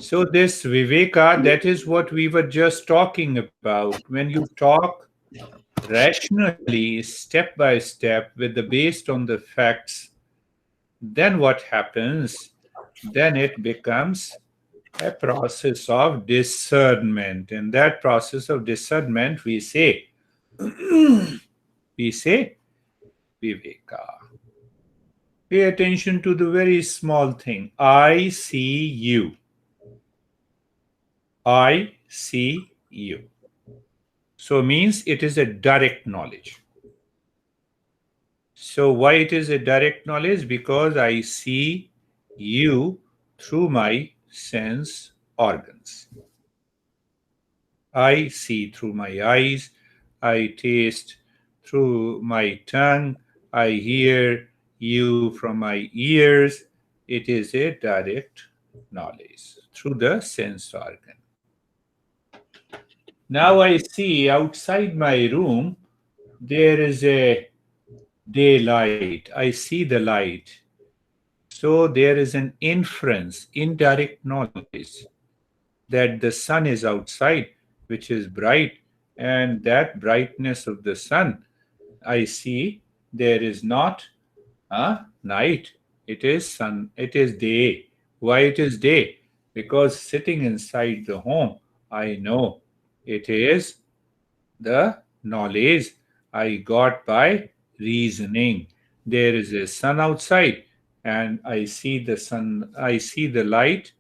So this Viveka, that is what we were just talking about. When you talk rationally, step by step, based on the facts, then what happens? Then it becomes a process of discernment. And that process of discernment, we say Viveka. Pay attention to the very small thing. I see you. I see you. So means it is a direct knowledge. So why it is a direct knowledge? Because I see you through my sense organs. I see through my eyes, I taste through my tongue, I hear you from my ears. It is a direct knowledge through the sense organ. Now I see outside my room there is a daylight. I see the light. So there is an inference, indirect knowledge that the sun is outside, which is bright, and that brightness of the sun, I see there is not night. It is sun. It is day. Why it is day? Because sitting inside the home, I know it is the knowledge I got by reasoning. There is a sun outside, and I see the sun, I see the light.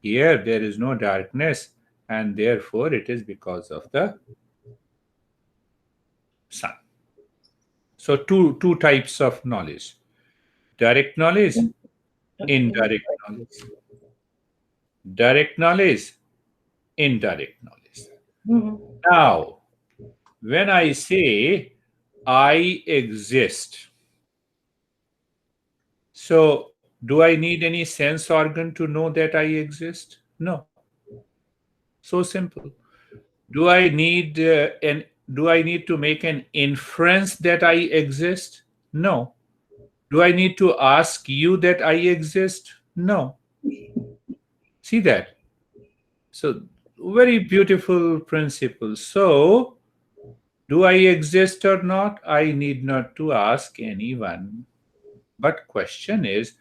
Here, there is no darkness, and therefore it is because of the sun. So, two types of knowledge: direct knowledge, indirect knowledge. Direct knowledge, indirect knowledge. Now, when I say I exist, so do I need any sense organ to know that I exist? No. So simple. Do I need an do I need to make an inference that I exist? No. Do I need to ask you that I exist? No. See that? So very beautiful principle. So do I exist or not? I need not to ask anyone. But question is,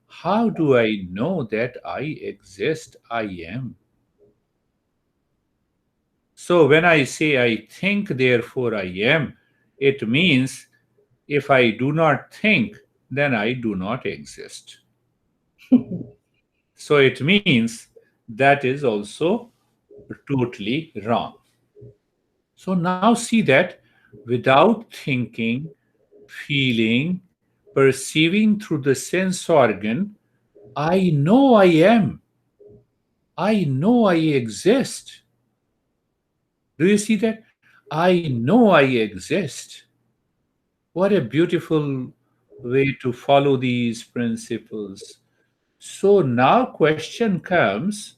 how do I know that I exist? I am. So when I say I think, therefore I am, it means if I do not think, then I do not exist. So it means that is also totally wrong. So now see that without thinking, feeling, perceiving through the sense organ, I know I am. I know I exist. Do you see that? I know I exist. What a beautiful way to follow these principles. So now question comes,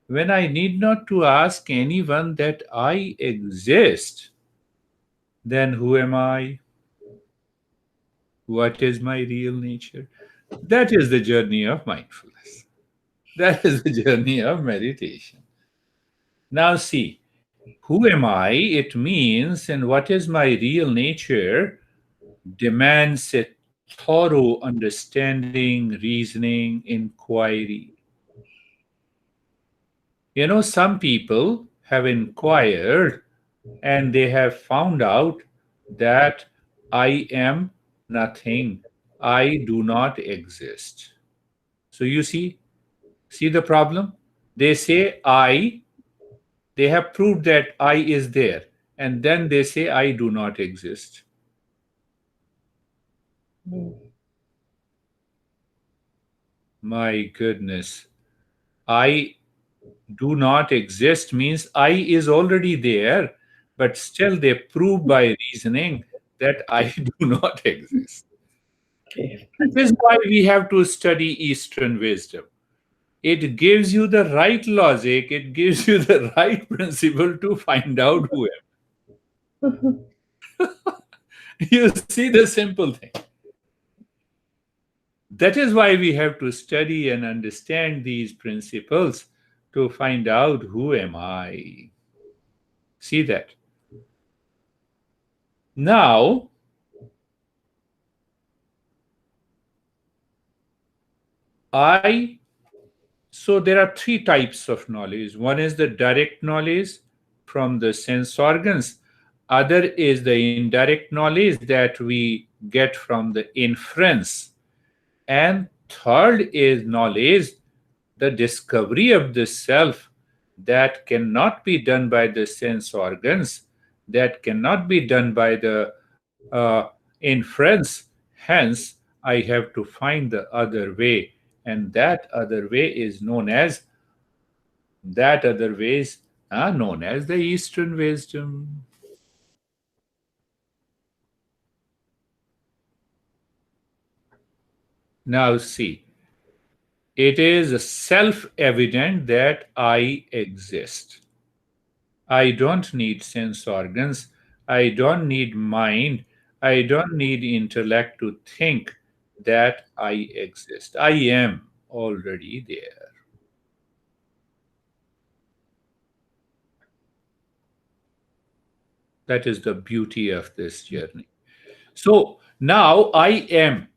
when I need not to ask anyone that I exist, then who am I? What is my real nature? That is the journey of mindfulness. That is the journey of meditation. Now see, who am I? It means, and what is my real nature demands a thorough understanding, reasoning, inquiry. Some people have inquired and they have found out that I am nothing. I do not exist. So you see the problem? They say I, they have proved that I is there, and then they say I do not exist. My goodness. I do not exist means I is already there, but still they prove by reasoning that I do not exist. Okay. That is why we have to study Eastern wisdom. It gives you the right logic, it gives you the right principle to find out who am. You see the simple thing. That is why we have to study and understand these principles to find out who am I. See that? Now, I so there are three types of knowledge. One is the direct knowledge from the sense organs. Other is the indirect knowledge that we get from the inference. And third is knowledge, the discovery of the self that cannot be done by the sense organs, that cannot be done by the inference. Hence, I have to find the other way, and that other ways are known as the Eastern wisdom. Now, see, it is self evident that I exist. I don't need sense organs. I don't need mind. I don't need intellect to think that I exist. I am already there. That is the beauty of this journey. So now I am.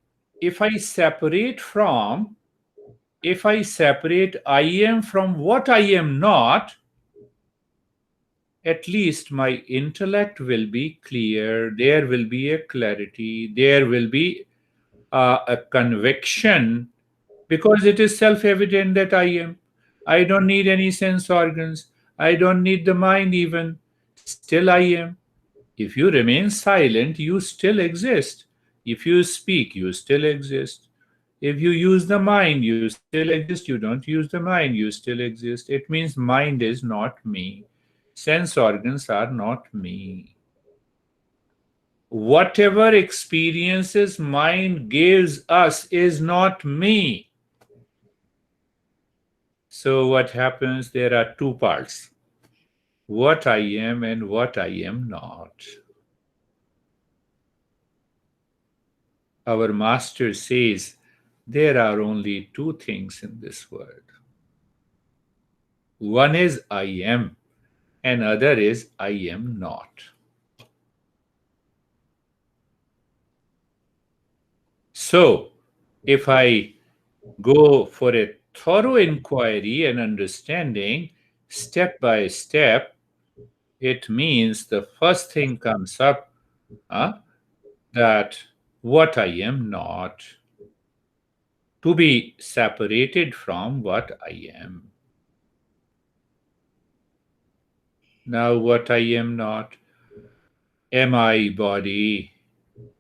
If I separate from, if I separate I am from what I am not, at least my intellect will be clear. There will be a clarity. There will be a conviction because it is self evident that I am. I don't need any sense organs. I don't need the mind even. Still, I am. If you remain silent, you still exist. If you speak, you still exist. If you use the mind, you still exist. You don't use the mind, you still exist. It means mind is not me. Sense organs are not me. Whatever experiences mind gives us is not me. So, what happens? There are two parts, what I am and what I am not. Our master says there are only two things in this world. One is I am, and other is I am not. So, if I go for a thorough inquiry and understanding, step by step, it means the first thing comes up uh, that what I am not, to be separated from what I am. Now, what I am not, am I body?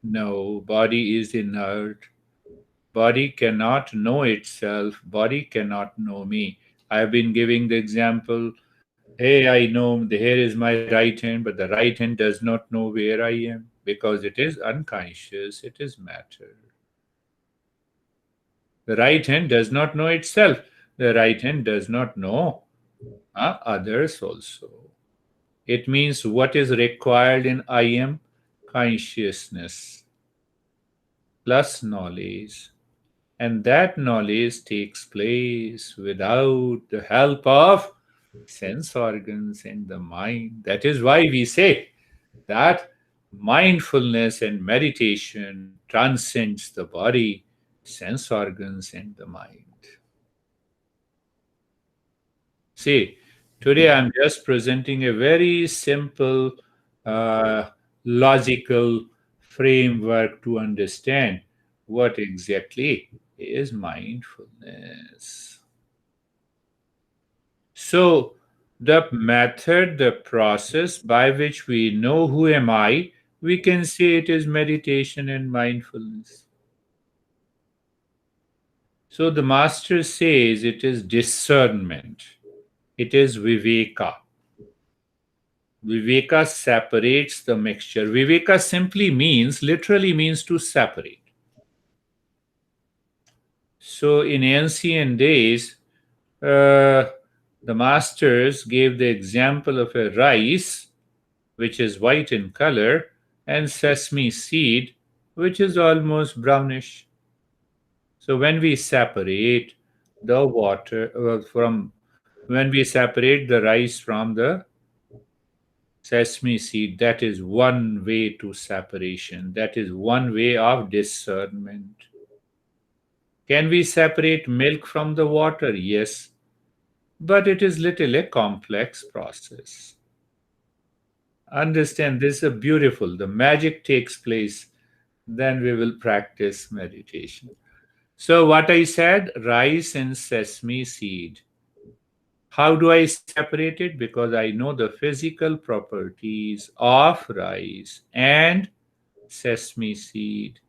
No, body is inert. Body cannot know itself. Body cannot know me. I've been giving the example, hey, I know here is my right hand, but the right hand does not know where I am because it is unconscious, it is matter. The right hand does not know itself. The right hand does not know others also. It means what is required in I am? Consciousness plus knowledge. And that knowledge takes place without the help of sense organs and the mind. That is why we say that mindfulness and meditation transcends the body, sense organs, and the mind. See, today I'm just presenting a very simple, uh, logical framework to understand what exactly is mindfulness. So, the method, the process by which we know who am I, we can say it is meditation and mindfulness. So, the master says it is discernment, it is Viveka. Viveka separates the mixture. Viveka simply means, literally means to separate. So in ancient days, the masters gave the example of a rice, which is white in color, and sesame seed, which is almost brownish. So when we separate the water from When we separate the rice from the sesame seed, that is one way to separation. That is one way of discernment. Can we separate milk from the water? Yes, but it is little a complex process. Understand, this is a beautiful. The magic takes place. Then we will practice meditation. So, what I said, rice and sesame seed. How do I separate it? Because I know the physical properties of rice and sesame seed.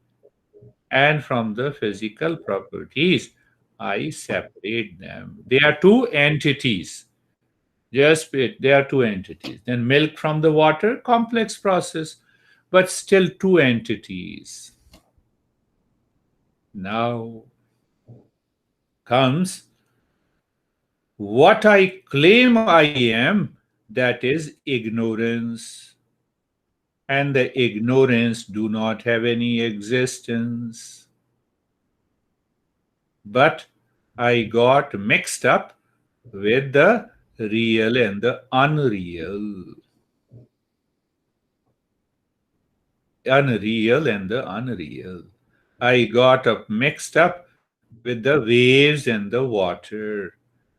And from the physical properties, I separate them. They are two entities. Just wait, they are two entities. Then milk from the water, complex process, but still two entities. Now comes what I claim I am, that is ignorance. And the ignorance do not have any existence. But I got mixed up with the real and the unreal. Unreal and the unreal. I got up mixed up with the waves and the water.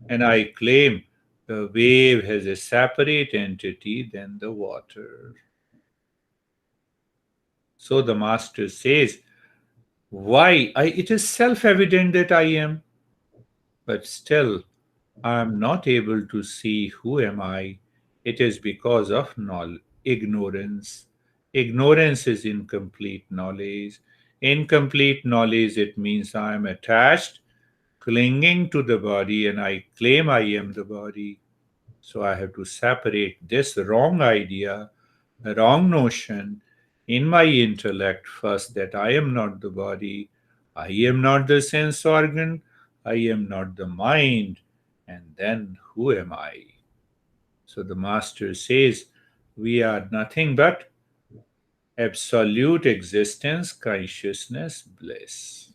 And I claim the wave has a separate entity than the water. So the master says, why? It is self evident that I am, but still I am not able to see who am I. It is because of ignorance. Ignorance is incomplete knowledge. Incomplete knowledge, it means I am attached, clinging to the body, and I claim I am the body. So I have to separate this wrong idea, a wrong notion in my intellect first, that I am not the body, I am not the sense organ, I am not the mind, and then who am I? So the master says, we are nothing but absolute existence, consciousness, bliss.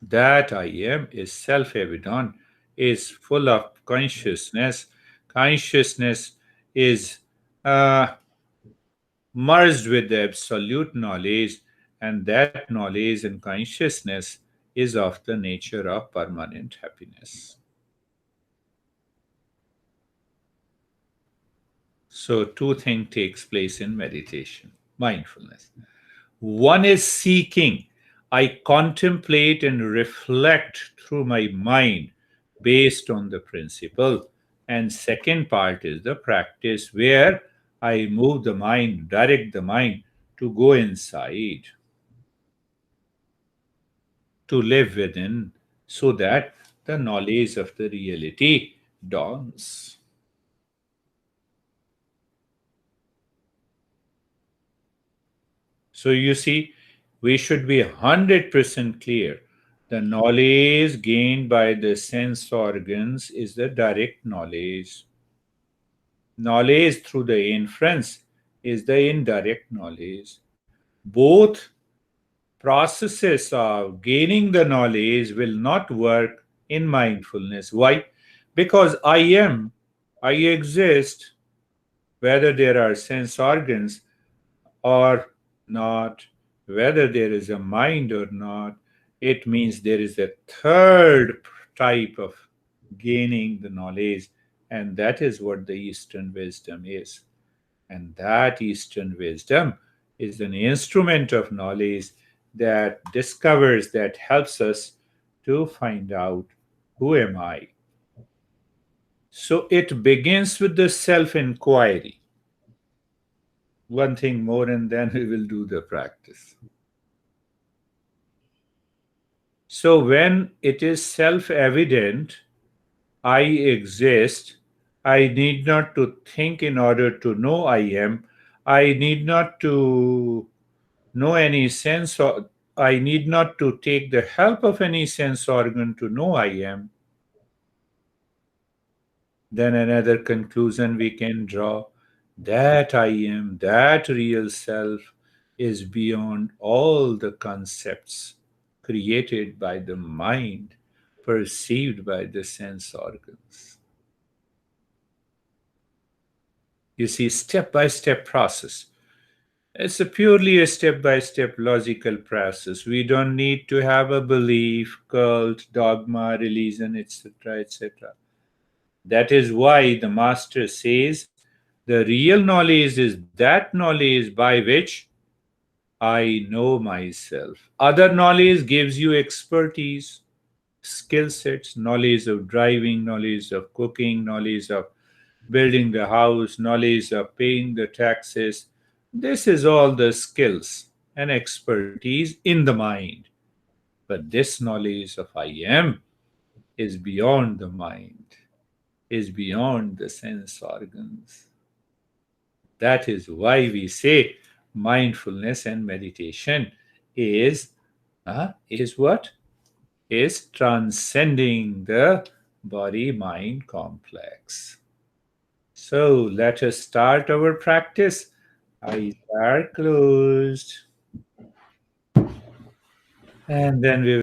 That I am is self evident, is full of consciousness. Consciousness is uh, merged with the absolute knowledge, and that knowledge and consciousness is of the nature of permanent happiness. So, two things takes place in meditation, mindfulness. One is seeking. I contemplate and reflect through my mind based on the principle. And second part is the practice where I move the mind, direct the mind to go inside, to live within, so that the knowledge of the reality dawns. So you see, we should be 100% clear. The knowledge gained by the sense organs is the direct knowledge. Knowledge through the inference is the indirect knowledge. Both processes of gaining the knowledge will not work in mindfulness. Why? Because I exist, whether there are sense organs or not, whether there is a mind or not. It means there is a third type of gaining the knowledge, and that is what the Eastern wisdom is. And that Eastern wisdom is an instrument of knowledge that discovers, that helps us to find out who am I. So it begins with the self inquiry. One thing more, and then we will do the practice. So when it is self evident, I exist, I need not to think in order to know I am. I need not to know any sense, or I need not to take the help of any sense organ to know I am. Then another conclusion we can draw, that I am, that real self, is beyond all the concepts created by the mind. perceived by the sense organs. You see, step by step process. It's a purely a step by step logical process. We don't need to have a belief, cult, dogma, religion, etc., etc. That is why the master says the real knowledge is that knowledge by which I know myself. Other knowledge gives you expertise, skill sets, knowledge of driving, knowledge of cooking, knowledge of building the house, knowledge of paying the taxes. This is all the skills and expertise in the mind. But this knowledge of I am is beyond the mind, is beyond the sense organs. That is why we say mindfulness and meditation is is what? Is transcending the body mind complex. So let us start our practice. Eyes are closed. And then we